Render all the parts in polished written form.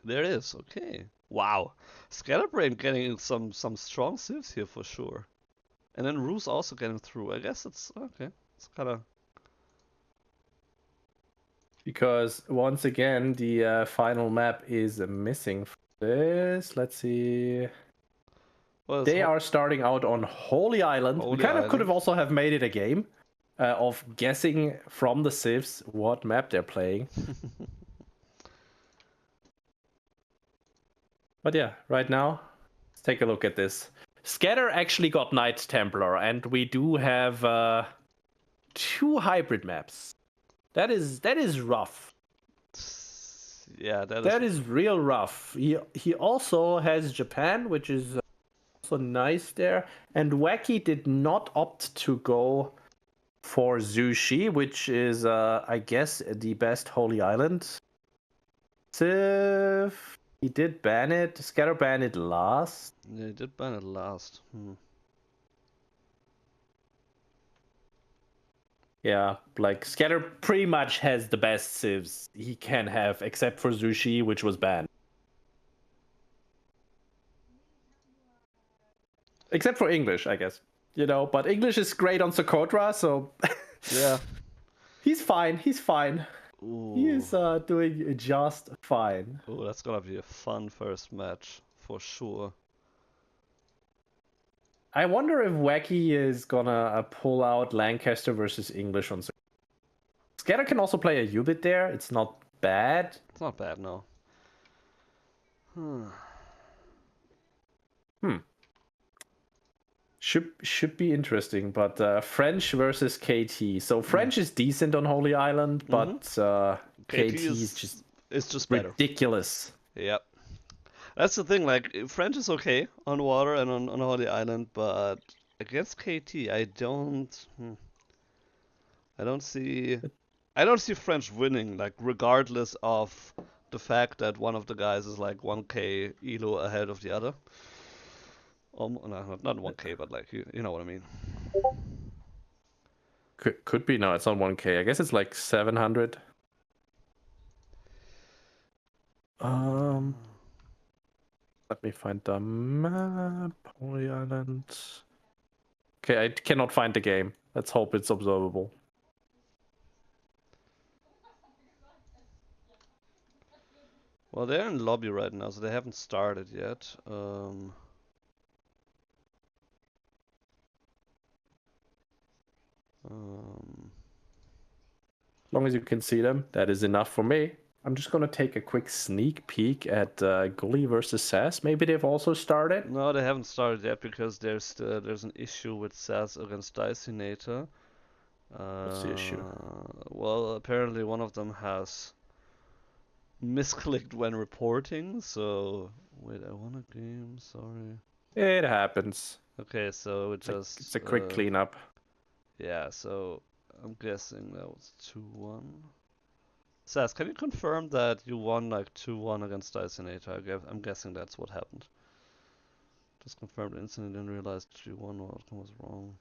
There it is. Okay. Wow. Scatterbrained getting some strong civs here for sure. And then Roos also getting through. I guess it's okay. It's kind of Because once again, the final map is missing from this. Let's see. well. They are starting out on Holy Island. We Holy kind of could have Island. also have made it a game of guessing from the civs what map they're playing. But yeah, right now, let's take a look at this. Scatter actually got Knight Templar, and we do have 2 hybrid maps. That is rough. Yeah, That is real rough. He also has Japan, which is also nice there. And Wakky did not opt to go for Zushi, which is, I guess, the best Holy Island. Civ. He did ban it. Scatter ban it last. Yeah, he did ban it last. Yeah, like Scatter pretty much has the best civs he can have, except for Zushi, which was banned. Except for English, I guess. You know, but English is great on Socotra, so Yeah. he's fine. He's fine. Ooh. He is doing just fine. Ooh, that's gonna be a fun first match for sure. I wonder if Wakky is gonna pull out Lancaster versus English on Socotra. Scatter can also play a Ubit there. It's not bad. It's not bad, no. Hmm. Should be interesting, but French versus KT. So French is decent on Holy Island, but KT is just it's just better. ridiculous. Yep. That's the thing, like French is okay on water and on Holy Island, but against KT I don't see French winning, like regardless of the fact that one of the guys is like 1k elo ahead of the other. No, not 1k, but like you know what I mean. Could be. No, it's not 1K. I guess it's like 700. Let me find the map. Holy Island. Okay, I cannot find the game. Let's hope it's observable. Well, they're in lobby right now, so they haven't started yet. As long as you can see them, that is enough for me. I'm just gonna take a quick sneak peek at Gully versus Sass. Maybe they've also started. No, they haven't started yet because there's an issue with SAS against Dicinator. What's the issue? Well, apparently one of them has misclicked when reporting. So wait, I won a game. Sorry. It happens. Okay, so It's a quick cleanup. Yeah, so I'm guessing that was 2-1. Saz, can you confirm that you won like 2-1 against Dicinator? I'm guessing that's what happened. Just confirmed instantly, didn't realize 3-1 outcome was wrong.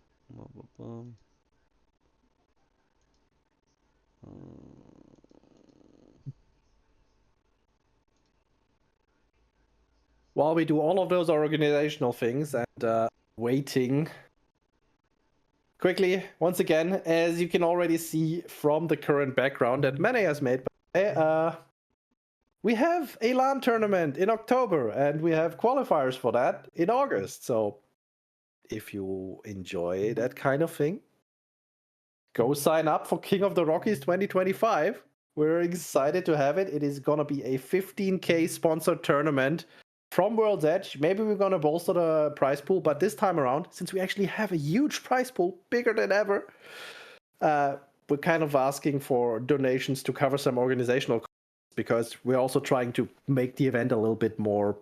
While we do all of those organizational things and waiting. Quickly, once again, as you can already see from the current background that Mane has made, we have a LAN tournament in October, and we have qualifiers for that in August. So if you enjoy that kind of thing, go sign up for King of the Rockies 2025. We're excited to have it. It is going to be a 15K sponsored tournament from World's Edge. Maybe we're going to bolster the prize pool, but this time around, since we actually have a huge prize pool, bigger than ever, we're kind of asking for donations to cover some organizational costs, because we're also trying to make the event a little bit more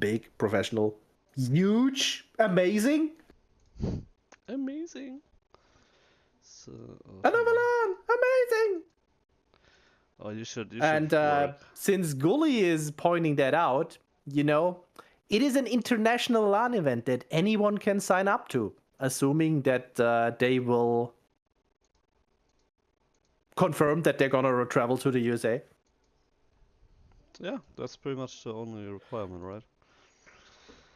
big, professional, huge, amazing. Amazing. So, Another LAN, amazing. Oh, you should. And since Gully is pointing that out, you know, it is an international LAN event that anyone can sign up to, assuming that they will confirm that they're gonna travel to the USA. Yeah, that's pretty much the only requirement, right?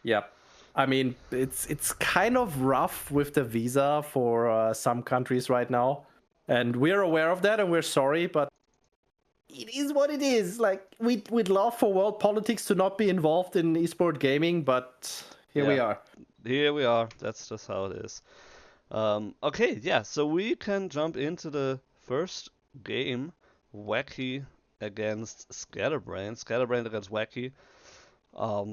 Yep. I mean, it's kind of rough with the visa for some countries right now, and we're aware of that, and we're sorry, but it is what it is. Like we'd love for world politics to not be involved in esport gaming, but here we are. Here we are. That's just how it is. Okay, yeah, so we can jump into the first game, Wakky against Scatterbrained. Scatterbrained against Wakky.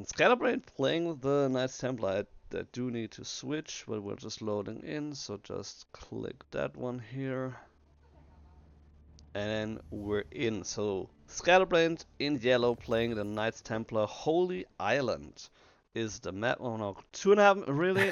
Scatterbrained playing the Knights Templar. I do need to switch, but we're just loading in, so just click that one here. And we're in. So Scatterbrained in yellow playing the Knights Templar. Holy Island is the map. Oh no, 2.5, really?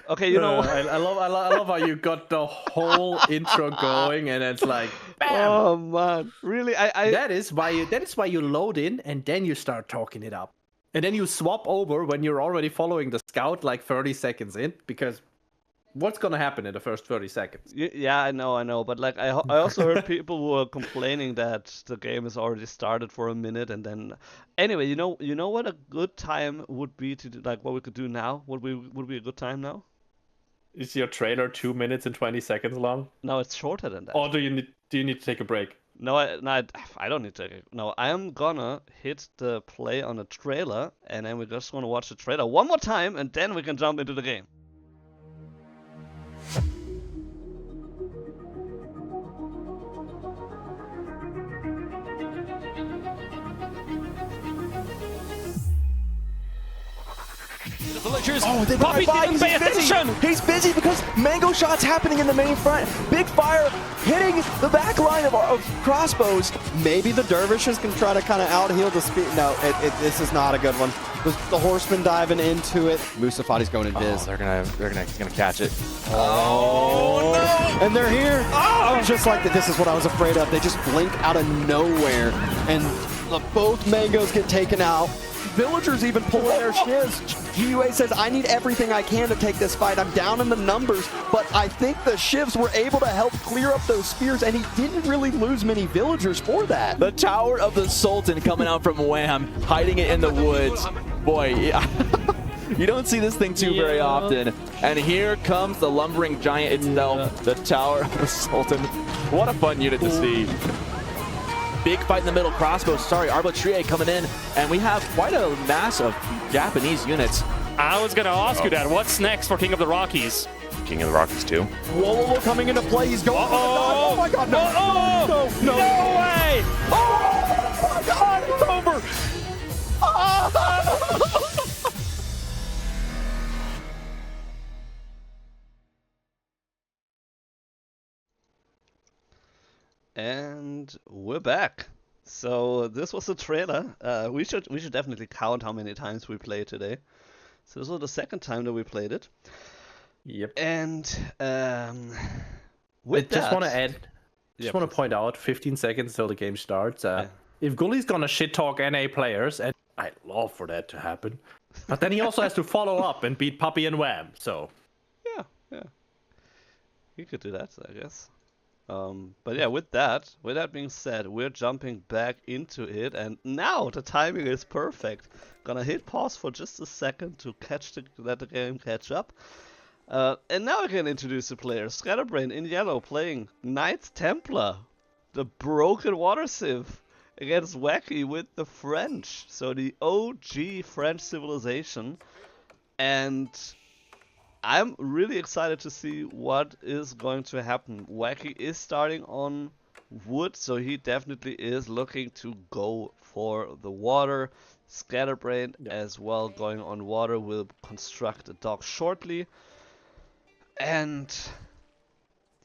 Okay, you know. I love how you got the whole intro going, and it's like, bam! Oh man, really? That is why you load in, and then you start talking it up, and then you swap over when you're already following the scout like 30 seconds in, because what's gonna happen in the first 30 seconds? Yeah, I know, but like I also heard people who are complaining that the game has already started for a minute, and then anyway, you know what a good time would be to do, like what we could do now? Would be a good time now? Is your trailer 2 minutes and 20 seconds long? No, it's shorter than that. Or do you need to take a break? No, I don't need to. No, I am gonna hit the play on the trailer, and then we're just gonna watch the trailer one more time, and then we can jump into the game. Villagers. Oh, they Poppy got didn't pay attention. He's busy because mango shots happening in the main front. Big fire hitting the back line of crossbows. Maybe the dervishes can try to kind of out-heal the speed. No, this is not a good one. The horseman diving into it. Musafati's going in Oh, biz. they're gonna catch it. Oh, no! And they're here. Oh, just like that. This is what I was afraid of. They just blink out of nowhere, and both mangoes get taken out. Villagers even pulling their shivs. GUA says, I need everything I can to take this fight. I'm down in the numbers, but I think the shivs were able to help clear up those spears, and he didn't really lose many villagers for that. The Tower of the Sultan coming out from Wham, hiding it in the woods. Boy, yeah. You don't see this thing too very often. And here comes the lumbering giant itself, the Tower of the Sultan. What a fun unit to see. Big fight in the middle, crossbows, Arbitrier coming in, and we have quite a mass of Japanese units. I was going to ask you that. What's next for King of the Rockies? King of the Rockies too. Whoa, coming into play, he's going. Oh my god, no. No way! Oh my god, it's over. And we're back. So this was the trailer. We should definitely count how many times we played today. So this was the second time that we played it. Yep. And I with just that, want to add, Yeah, want to please. point out, 15 seconds till the game starts. If Gully's gonna shit talk NA players, and I'd love for that to happen, but then he also has to follow up and beat Puppy and Wham. So yeah, you could do that, I guess. But yeah, with that being said, we're jumping back into it, and now the timing is perfect. Gonna hit pause for just a second to let the game catch up. And now I can introduce the players. Scatterbrained in yellow playing Knights Templar, the broken water civ, against Wakky with the French. So the OG French civilization. And I'm really excited to see what is going to happen. Wakky is starting on wood, so he definitely is looking to go for the water. Scatterbrained as well going on water, will construct a dock shortly. And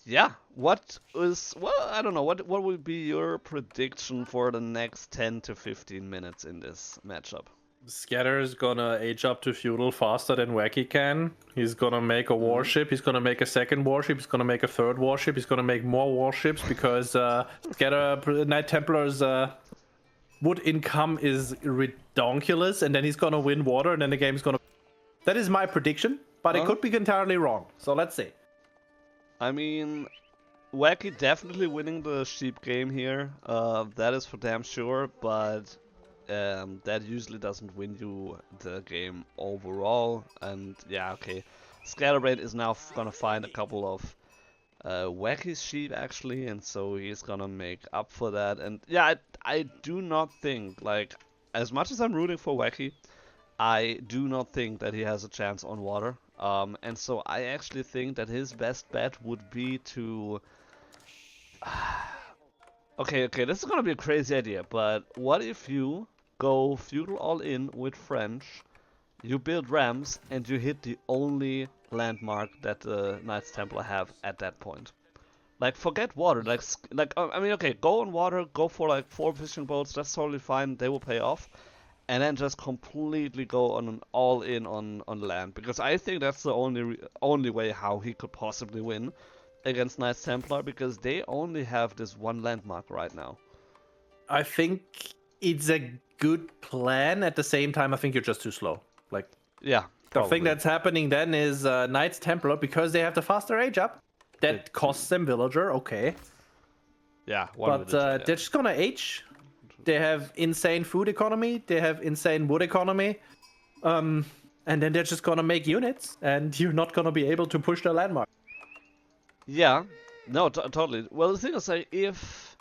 yeah, I don't know, what would be your prediction for the next 10 to 15 minutes in this matchup? Scatter is gonna age up to feudal faster than Wacky can. He's gonna make a warship. He's gonna make a second warship. He's gonna make a third warship. He's gonna make more warships because Scatter Knight Templar's wood income is redonkulous, and then he's gonna win water, and then the game's gonna. That is my prediction, but it could be entirely wrong. So let's see. I mean, Wakky definitely winning the sheep game here. That is for damn sure, but that usually doesn't win you the game overall. And yeah, okay. Scatterbrained is now gonna find a couple of Wacky's sheep actually, and so he's gonna make up for that. And yeah, I do not think, like, as much as I'm rooting for Wacky, I do not think that he has a chance on water. And so I actually think that his best bet would be to... okay, this is gonna be a crazy idea, but what if you go feudal all in with French, you build rams, and you hit the only landmark that the Knights Templar have at that point? Like, forget water, like I mean, okay, go on water, go for like 4 fishing boats, that's totally fine, they will pay off. And then just completely go on an all-in on land, because I think that's the only way how he could possibly win against Knights Templar, because they only have this one landmark right now. I think it's a good plan. At the same time, I think you're just too slow. Like, yeah, the thing that's happening then is Knights Templar, because they have the faster age up, that costs them villager, okay. Yeah, but they're just gonna age. They have insane food economy, they have insane wood economy, and then they're just gonna make units, and you're not gonna be able to push their landmark. Yeah, no, totally. Well, the thing is, like, if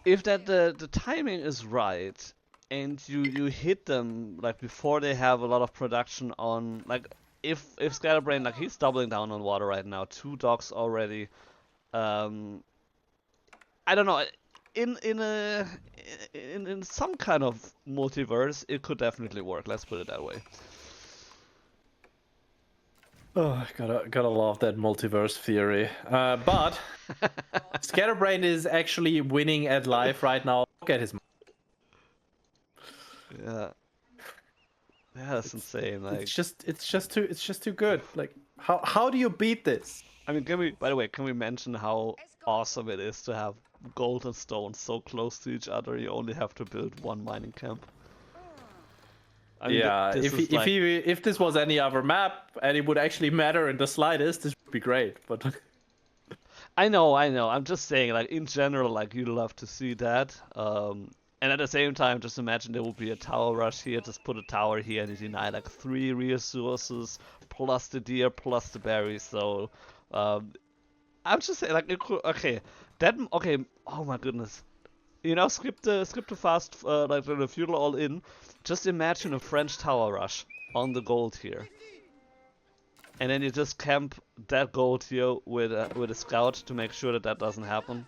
that the timing is right, and you hit them like before they have a lot of production on, like, if Scatterbrained, like, he's doubling down on water right now, 2 docks already. I don't know. In some kind of multiverse, it could definitely work. Let's put it that way. Oh, gotta love that multiverse theory. But Scatterbrained is actually winning at life right now. Look at his. Yeah. Yeah, that's insane. Like, it's just too good. Like, how do you beat this? I mean, by the way, can we mention how awesome it is to have gold and stone so close to each other? You only have to build 1 mining camp. I mean, yeah, if this was any other map and it would actually matter in the slightest, this would be great. But I know. I'm just saying, like, in general, like, you'd love to see that. And at the same time, just imagine there would be a tower rush here. Just put a tower here and you deny like 3 resources plus the deer plus the berries. So I'm just saying, like, it could, okay. Oh my goodness. You know, skip the fast, like the feudal all in. Just imagine a French tower rush on the gold here, and then you just camp that gold here with a scout to make sure that doesn't happen.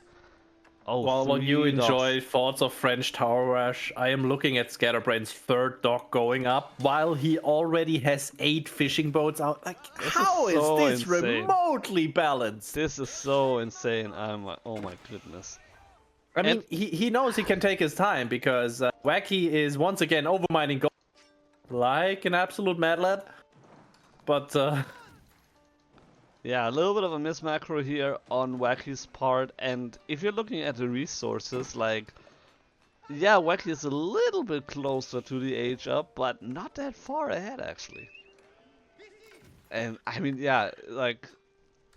Oh, while you enjoy thoughts of French tower rush, I am looking at Scatterbrain's 3rd dock going up while he already has 8 fishing boats out. Like, how is this remotely balanced? This is so insane. I'm like, oh my goodness. I mean, he knows he can take his time, because Wacky is once again overmining gold like an absolute mad lad. But yeah, a little bit of a mismacro here on Wacky's part, and if you're looking at the resources, like, yeah, Wacky is a little bit closer to the age up, but not that far ahead actually. And I mean, yeah, like,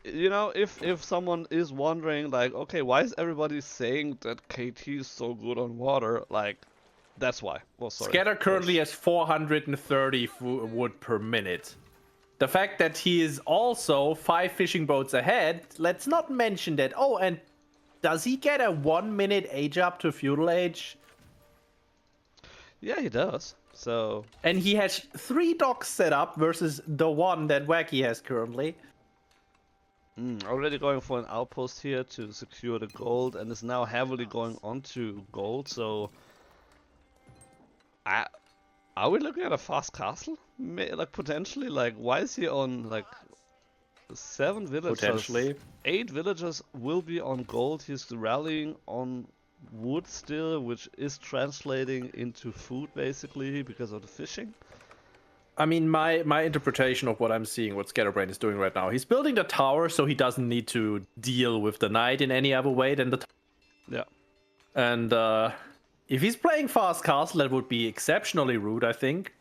you know, if someone is wondering, like, okay, why is everybody saying that KT is so good on water? Like, that's why. Well, sorry. Scatter currently has 430 wood per minute. The fact that he is also 5 fishing boats ahead, let's not mention that. Oh, and does he get a 1-minute age up to feudal age? Yeah, he does. So. And he has 3 docks set up versus the 1 that Wacky has currently. Already going for an outpost here to secure the gold, and is now heavily going onto gold. So, are we looking at a fast castle? Like, potentially. Like, why is he on like 7 villagers? Potentially. 8 villagers will be on gold. He's rallying on wood still, which is translating into food basically because of the fishing. I mean, my interpretation of what I'm seeing, what Scatterbrained is doing right now, he's building the tower so he doesn't need to deal with the knight in any other way than the tower. Yeah. And if he's playing fast castle, that would be exceptionally rude, I think.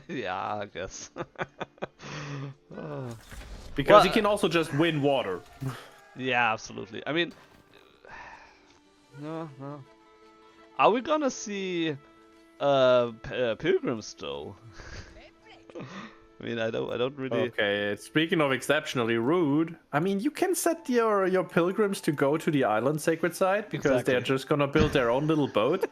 Yeah, I guess. Because he can also just win water. Yeah, absolutely. I mean, no. Are we gonna see pilgrims though. I mean, I don't really. Okay, speaking of exceptionally rude, I mean, you can set your pilgrims to go to the island sacred site because they're Exactly. just gonna build their own little boat.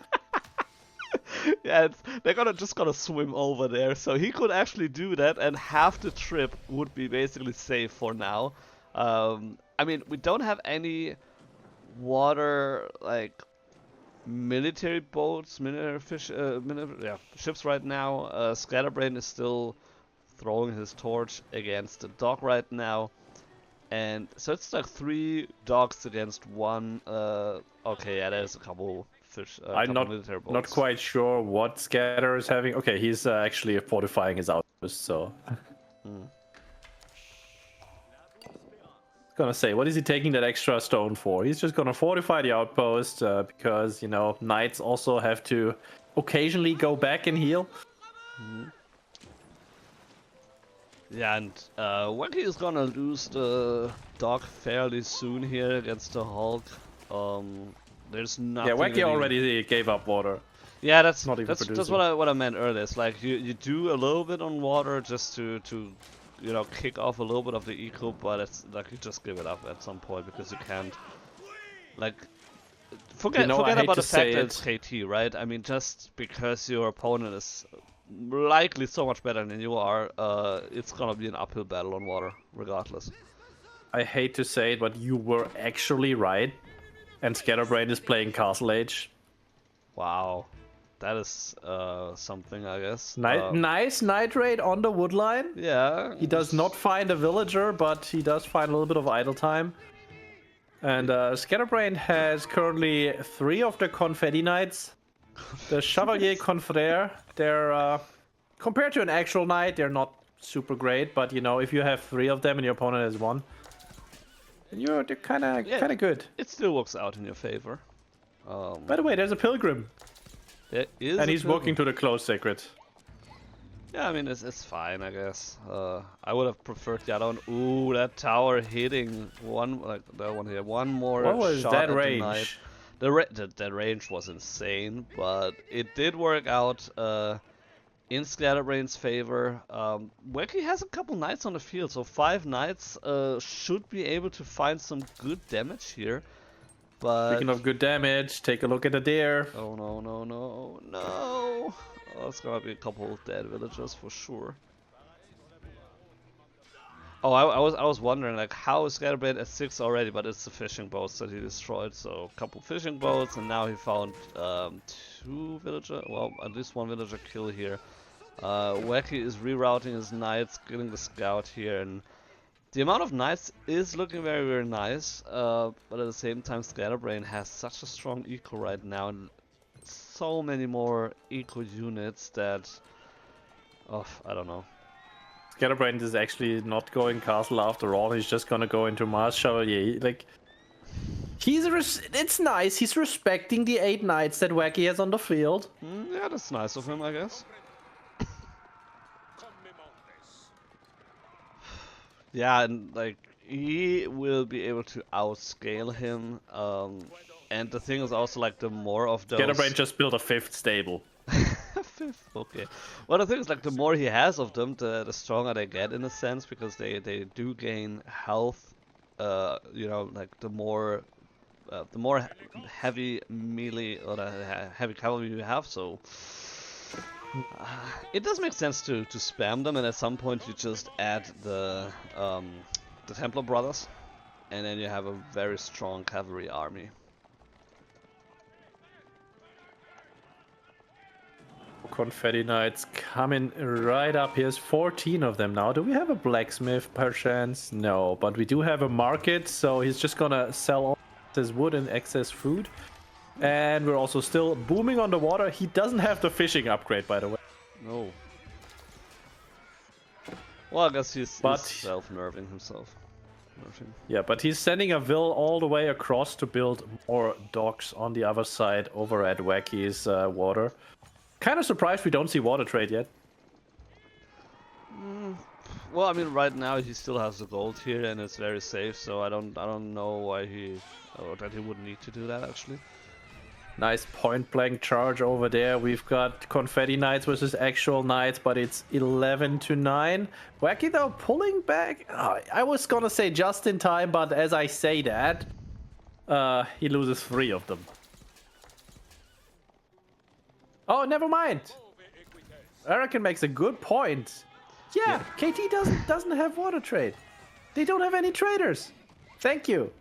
Yeah, they're just gonna swim over there, so he could actually do that, and half the trip would be basically safe for now. I mean, we don't have any water like military boats, ships right now. Scatterbrained is still throwing his torch against the dock right now, and so it's like 3 docks against 1. Okay, yeah, there's a couple fish. I'm Couple military boats. not quite sure what Scatter is having. Okay, he's actually fortifying his outpost, so. Gonna say, what is he taking that extra stone for? He's just gonna fortify the outpost because, you know, knights also have to occasionally go back and heal. Yeah, and Wakky is gonna lose the dog fairly soon here against the Hulk. There's nothing. Yeah, Wakky really... already gave up water. Yeah, that's not even that's producing. what I meant earlier. It's like you do a little bit on water just to you know, kick off a little bit of the eco, but it's like you just give it up at some point because you can't. Like, forget I hate about to the fact say that it's KT, right? I mean, just because your opponent is likely so much better than you are, it's gonna be an uphill battle on water, regardless. I hate to say it, but you were actually right. And Scatterbrained is playing Castle Age. Wow, that is something, I guess. Nice night raid on the wood line. Yeah. He does not find a villager, but he does find a little bit of idle time. And Scatterbrained has currently 3 of the Confetti Knights. The Chevalier Confrère, they're compared to an actual knight, they're not super great, but you know, if you have 3 of them and your opponent has 1, then they're kind of good. It still works out in your favor. By the way, there's a pilgrim, There is and a he's pilgrim. walking to the close sacred. Yeah, I mean, it's fine, I guess. I would have preferred the other one. Ooh, that tower hitting one, like that one here. One more What was shot that at the knight. range? The range was insane, but it did work out in Scatterbrain's favor. Wakky has a couple knights on the field, so 5 knights should be able to find some good damage here. But Speaking of good damage, take a look at the deer. oh no! Oh, it's gonna be a couple of dead villagers for sure. Oh, I was wondering, like, how is Scatterbrained at 6 already, but it's the fishing boats that he destroyed. So a couple fishing boats, and now he found 2 villager, well, at least 1 villager kill here. Wakky is rerouting his knights, getting the scout here, and the amount of knights is looking very, very nice. But at the same time, Scatterbrained has such a strong eco right now, and so many more eco units that, oh, I don't know. Scatterbrained is actually not going castle after all. He's just gonna go into Mars Chevalier. Like, it's nice. He's respecting the 8 knights that Wakky has on the field. Yeah, that's nice of him, I guess. Yeah, and like he will be able to outscale him. And the thing is also, like, the more of those. Scatterbrained just built a 5th stable. 5th, okay. Well, the thing is, like, the more he has of them, the stronger they get in a sense, because they do gain health. You know, like the more heavy melee or the heavy cavalry you have, so it does make sense to spam them, and at some point you just add the Templar brothers, and then you have a very strong cavalry army. Confetti Knights coming right up. Here's 14 of them now. Do we have a blacksmith perchance? No, but we do have a market, so he's just gonna sell all his wood and excess food. And we're also still booming on the water. He doesn't have the fishing upgrade, by the way. No. Well, I guess he's self-nerving himself. Yeah, but he's sending a Vil all the way across to build more docks on the other side over at Wacky's water. Kind of surprised we don't see water trade yet. Well, I mean, right now he still has the gold here, and it's very safe. So I don't know why that he would need to do that actually. Nice point-blank charge over there. We've got Confetti Knights versus actual Knights, but it's 11-9. Wakky though pulling back. Oh, I was gonna say just in time, but as I say that, he loses 3 of them. Oh, never mind. Arakan makes a good point. Yeah, KT doesn't have water trade. They don't have any traders. Thank you.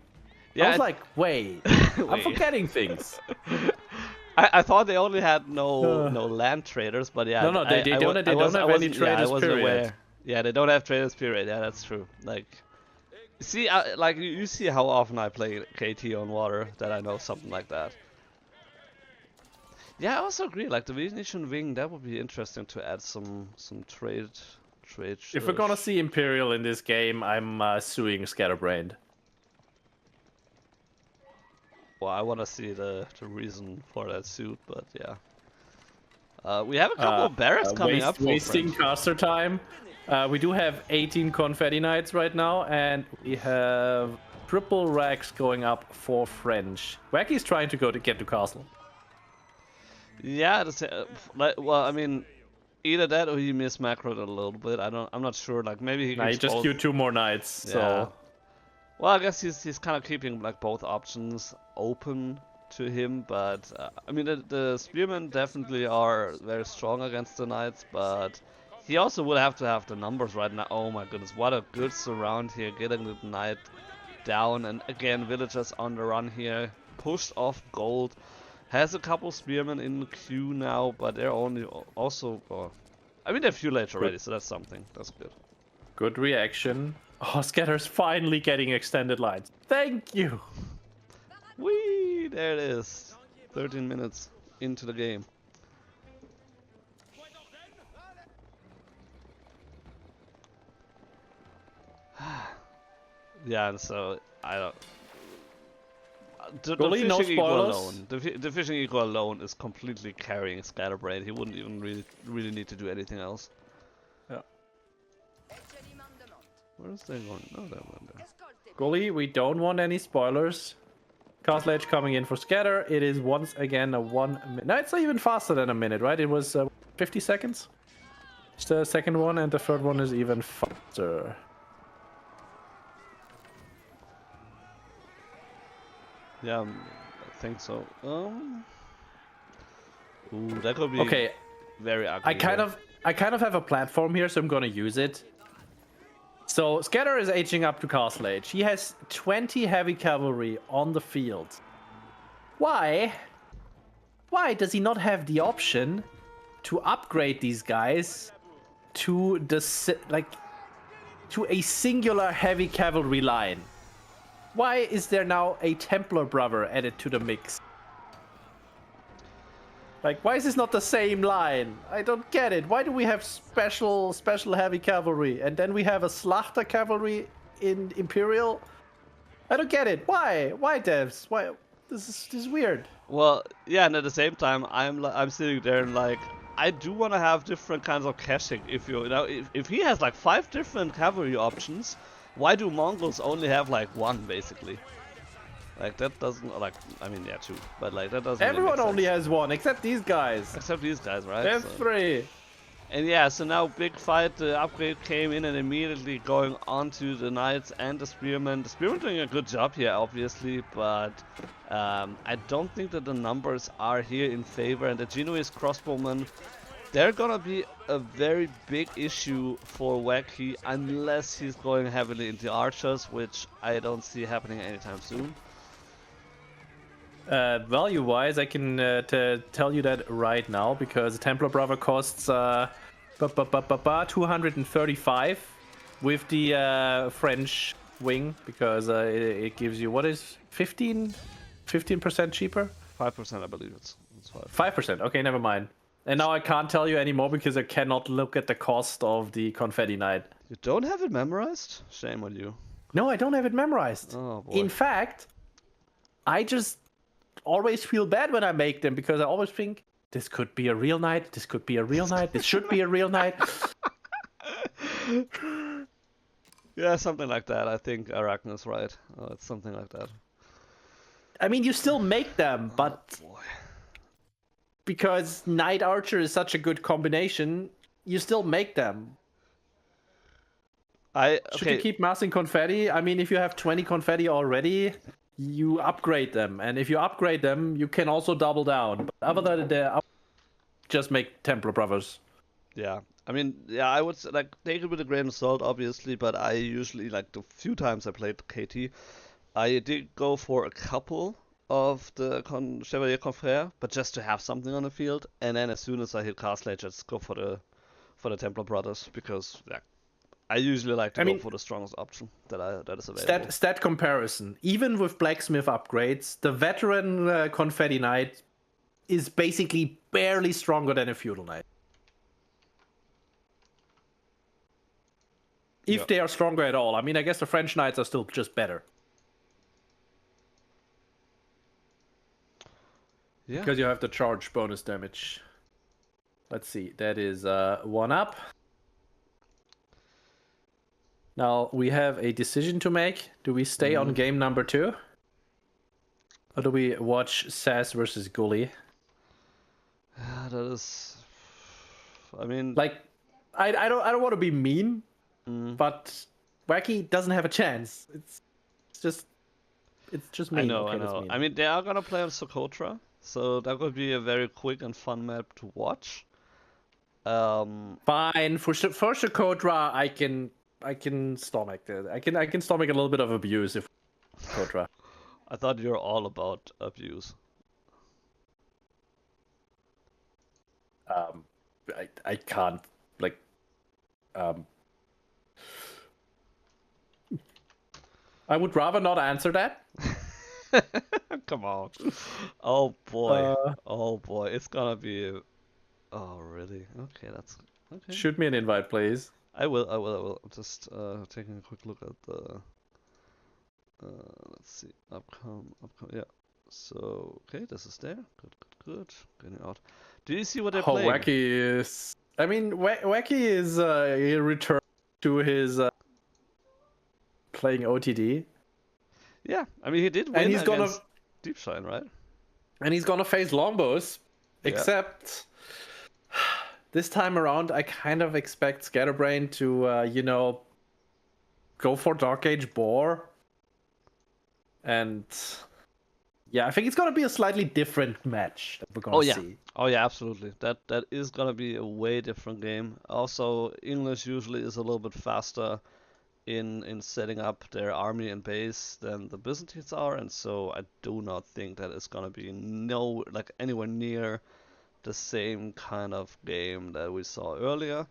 Yeah, I was like, wait, I'm forgetting things. I thought they only had no land traders, but yeah. No, they don't have any traders. Yeah, I was period. aware. Yeah, they don't have traders. Period. Yeah, that's true. Like, see, like you see how often I play KT on water that I know something like that. Yeah, I also agree. Like the Venetian wing, that would be interesting to add some trade. If we're gonna see Imperial in this game, I'm suing Scatterbrained. Well, I want to see the reason for that suit, but yeah. We have a couple of barracks coming up. Wasting caster time. We do have 18 Confetti Knights right now, and we have triple racks going up for French. Wacky's trying to get to castle. Yeah, well, I mean, either that or he mismacroed a little bit. I'm not sure. Like maybe he just queued 2 more knights. Yeah. So. Well, I guess he's kind of keeping like both options open to him, but I mean the spearmen definitely are very strong against the knights, but he also would have to have the numbers right now. Oh my goodness, what a good surround here, getting the knight down, and again villagers on the run here, pushed off gold, has a couple spearmen in the queue now, but they're only also, I mean they're few late already, so that's something, that's good. Good reaction. Oh, Scatter's finally getting extended lines. Thank you! Whee! There it is. 13 minutes into the game. Yeah, and so I don't. The fishing equal alone. The fishing equal alone is completely carrying Scatterbrained. He wouldn't even really need to do anything else. Yeah. Where is they going? No, that one there. Gully, we don't want any spoilers. Castle Edge coming in for Scatter. It is once again a 1 minute. No, it's not even faster than a minute, right? It was 50 seconds. It's the second one, and the third one is even faster. Yeah, I think so. Ooh, that could be okay. Very ugly. I kind of have a platform here, so I'm gonna use it. So Scatter is aging up to Castle Age. He has 20 heavy cavalry on the field. Why does he not have the option to upgrade these guys to to a singular heavy cavalry line? Why is there now a Templar brother added to the mix? Like, why is this not the same line? I don't get it. Why do we have special heavy cavalry, and then we have a Slachter cavalry in Imperial? I don't get it. Why? Why, devs? Why? This is weird. Well, yeah, and at the same time, I'm sitting there and like, I do want to have different kinds of caching. If if he has like 5 different cavalry options, why do Mongols only have like 1 basically? Like that doesn't, like, I mean, yeah, 2, but like that doesn't. Everyone only has 1, except these guys. Except these guys, right? They have 3. And yeah, so now big fight. The upgrade came in and immediately going on to the knights and the spearmen. The spearmen doing a good job here, obviously, but I don't think that the numbers are here in favor. And the Genoese crossbowmen, they're gonna be a very big issue for Wakky unless he's going heavily into archers, which I don't see happening anytime soon. Value-wise, I can tell you that right now, because Templar Brother costs 235 with the French wing, because it gives you, what is 15% cheaper? 5%, I believe it's 5%. Okay, never mind. And now I can't tell you anymore because I cannot look at the cost of the Confetti Knight. You don't have it memorized? Shame on you. No, I don't have it memorized. Oh, boy. In fact, I just always feel bad when I make them, because I always think, this could be a real knight, this could be a real knight, this should be a real knight. Yeah, something like that. I think Arachne is right. It's something like that. I mean, you still make them, but because Knight Archer is such a good combination, you still make them. Should you keep massing confetti? I mean, if you have 20 confetti already, you upgrade them. And if you upgrade them, you can also double down. But other than that, just make Templar brothers. Yeah. I mean, yeah, I would like take it with a grain of salt, obviously, but I usually, like, the few times I played KT, I did go for a couple of the Chevalier Confrère, but just to have something on the field, and then as soon as I hit Castle, I just go for the Templar Brothers, because yeah, I usually like to go for the strongest option that is available. Stat comparison. Even with Blacksmith upgrades, the veteran Confetti Knight is basically barely stronger than a Feudal Knight. If they are stronger at all. I mean, I guess the French Knights are still just better. Yeah. Because you have the charge bonus damage. Let's see. That is 1 up. Now, we have a decision to make. Do we stay on game number 2? Or do we watch Sass versus Gully? That is... I mean... Like, I don't want to be mean, but Wakky doesn't have a chance. It's just mean. I know. I mean, they are gonna play on Socotra, so that would be a very quick and fun map to watch. Fine. For Socotra, I can stomach that. I can stomach a little bit of abuse if Socotra. I thought you were all about abuse. I can't, like, I would rather not answer that. Come on. Oh boy. Oh boy. It's gonna be... Oh, really? Okay, that's... Okay. Shoot me an invite, please. I will. I'm just taking a quick look at the... let's see. Upcome. Yeah. So, okay, this is there. Good. Getting out. Do you see what they're playing? Wakky is... I mean, Wakky is he returned to his playing OTD. Yeah, I mean, he did win against Deep Shine, right? And he's gonna face Longbows. Yeah. Except... this time around, I kind of expect Scatterbrained to, go for Dark Age Boar. And... yeah, I think it's gonna be a slightly different match that we're gonna see. Oh yeah, absolutely. That is gonna be a way different game. Also, English usually is a little bit faster in setting up their army and base than the Byzantines are, and so I do not think that it's gonna be anywhere near the same kind of game that we saw earlier.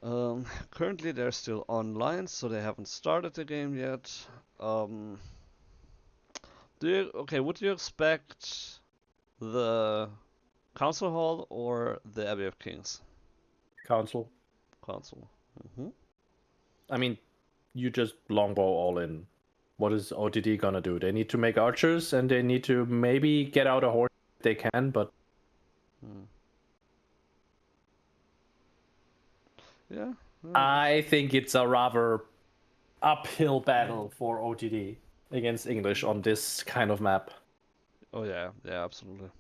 Currently they're still online, so they haven't started the game yet. Would you expect the Council Hall or the Abbey of Kings? Council. I mean, you just longbow all in. What is OTD gonna do? They need to make archers, and they need to maybe get out a horse if they can, but... Yeah. I think it's a rather uphill battle for OTD against English on this kind of map. Oh yeah, absolutely.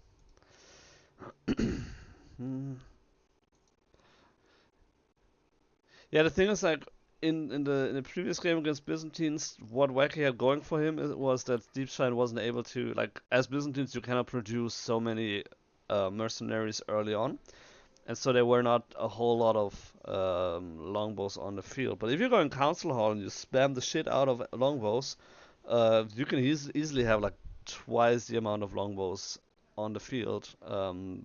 Yeah, the thing is, like, in the previous game against Byzantines, what Wakky had going for him was that Deep Shine wasn't able to, like, as Byzantines you cannot produce so many mercenaries early on, and so there were not a whole lot of longbows on the field. But if you're going Council Hall and you spam the shit out of longbows, you can easily have like twice the amount of longbows on the field than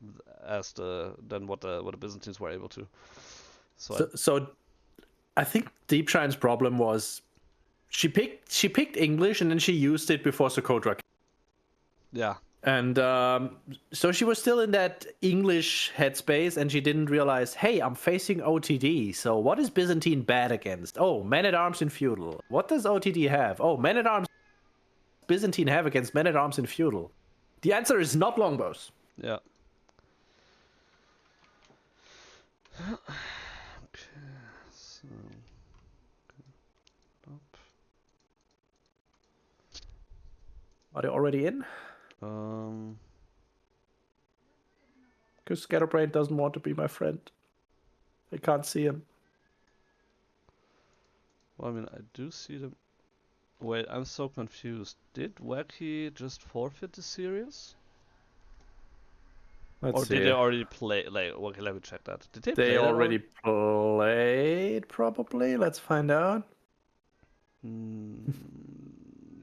what the Byzantines were able to. So I think Deep Shine's problem was she picked English and then she used it before Socotra. Yeah. And so she was still in that English headspace, and she didn't realize, hey, I'm facing OTD, so what is Byzantine bad against? Oh, men-at-arms in Feudal. What does OTD have? Oh, men-at-arms Byzantine have against men-at-arms in Feudal. The answer is not longbows. Yeah. Are they already in? Because Scatterbrained doesn't want to be my friend. I can't see him. Well, I mean, I do see them. Wait, I'm so confused. Did Wakky just forfeit the series? Let's Or see. did they already play? Like, okay, let me check that. Did they play They that already played, probably. Let's find out.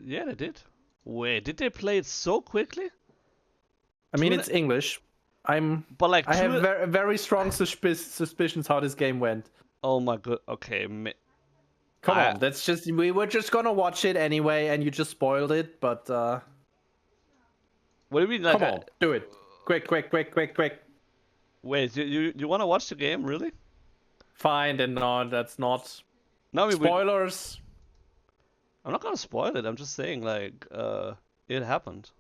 Yeah, they did. Wait, did they play it so quickly? I mean, Two it's English. I But have very strong suspicions how this game went. Oh my god. Okay. Come on, that's just we were just gonna watch it anyway, and you just spoiled it. But what do you mean? Like, come on, do it, quick! Wait, you want to watch the game, really? Fine, then no, that's not. No, I mean, Spoilers. I'm not gonna spoil it. I'm just saying, like, it happened.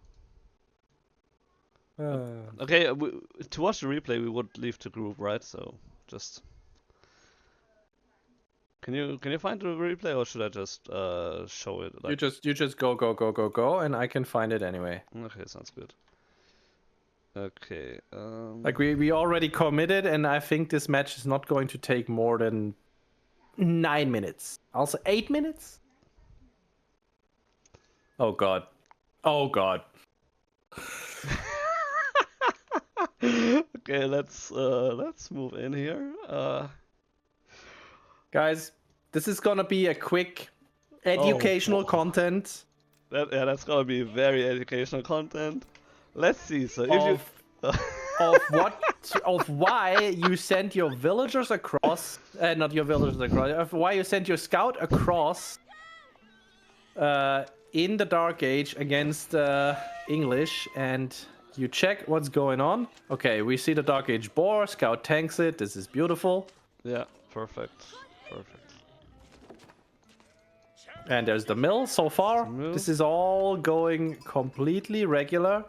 Okay, to watch the replay, we would leave the group, right? So just. Can you find the replay, or should I just show it? Like... You just go, and I can find it anyway. Okay, sounds good. Okay. Like we already committed, and I think this match is not going to take more than 9 minutes. Also 8 minutes. Oh god. Oh god. Okay, let's move in here. Guys, this is gonna be a quick educational content. That's gonna be very educational content. Let's see. So if of why you sent your villagers across, not your villagers across, of why you sent your scout across in the Dark Age against English, and you check what's going on. Okay, we see the Dark Age boar. Scout tanks it. This is beautiful. Yeah, perfect. And there's the mill so far. This is all going completely regular.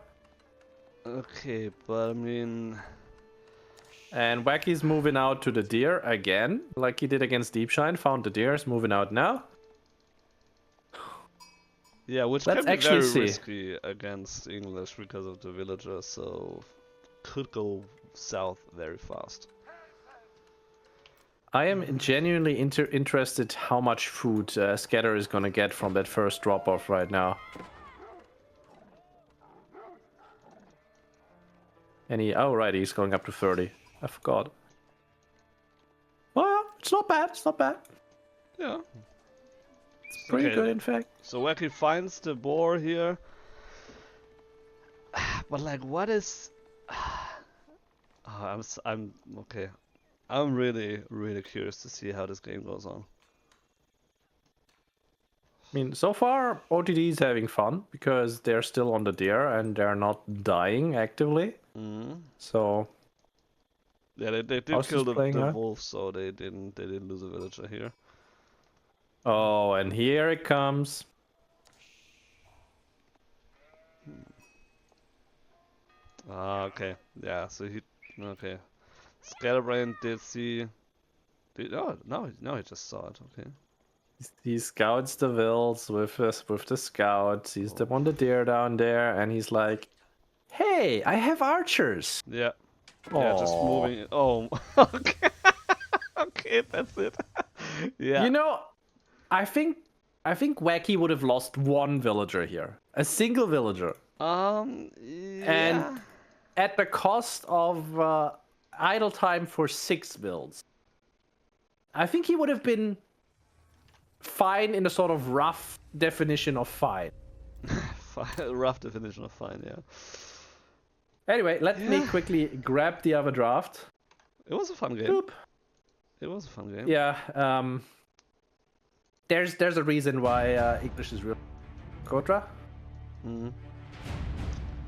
Okay, but I mean... And Wacky's moving out to the deer again, like he did against Deepshine. Found the deer, is moving out now. Yeah, which Let's can be actually very see. risky against English because of the villagers, so could go south very fast. I am genuinely interested how much food Scatter is gonna get from that first drop-off right now. And oh right, he's going up to 30. I forgot. Well, it's not bad. It's not bad. Yeah. It's pretty Okay. good, in fact. So Wacky finds the boar here. But like, what is... Oh, I'm okay. I'm really curious to see how this game goes on. I mean, so far, OTD is having fun because they're still on the deer and they're not dying actively. So... Yeah, they did How's kill this the playing out? wolf, so they didn't lose a villager here. Oh, and here it comes. Ah, okay. Yeah, so okay. Scatterbrained did see... Oh, now he just saw it, okay. He scouts the vills with the scout, sees them on the deer down there, and he's like, "Hey, I have archers." Yeah. Yeah, just Aw. moving. Oh, okay. Okay, that's it. Yeah. You know, I think Wacky would have lost one villager here, a single villager, Yeah. and at the cost of idle time for 6 builds. I think he would have been fine in a sort of rough definition of fine. Rough definition of fine, yeah. Anyway, let me quickly grab the other draft. It was a fun game. Boop. It was a fun game. Yeah, there's a reason why English is real Kotra.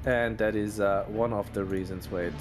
And that is one of the reasons. Wait.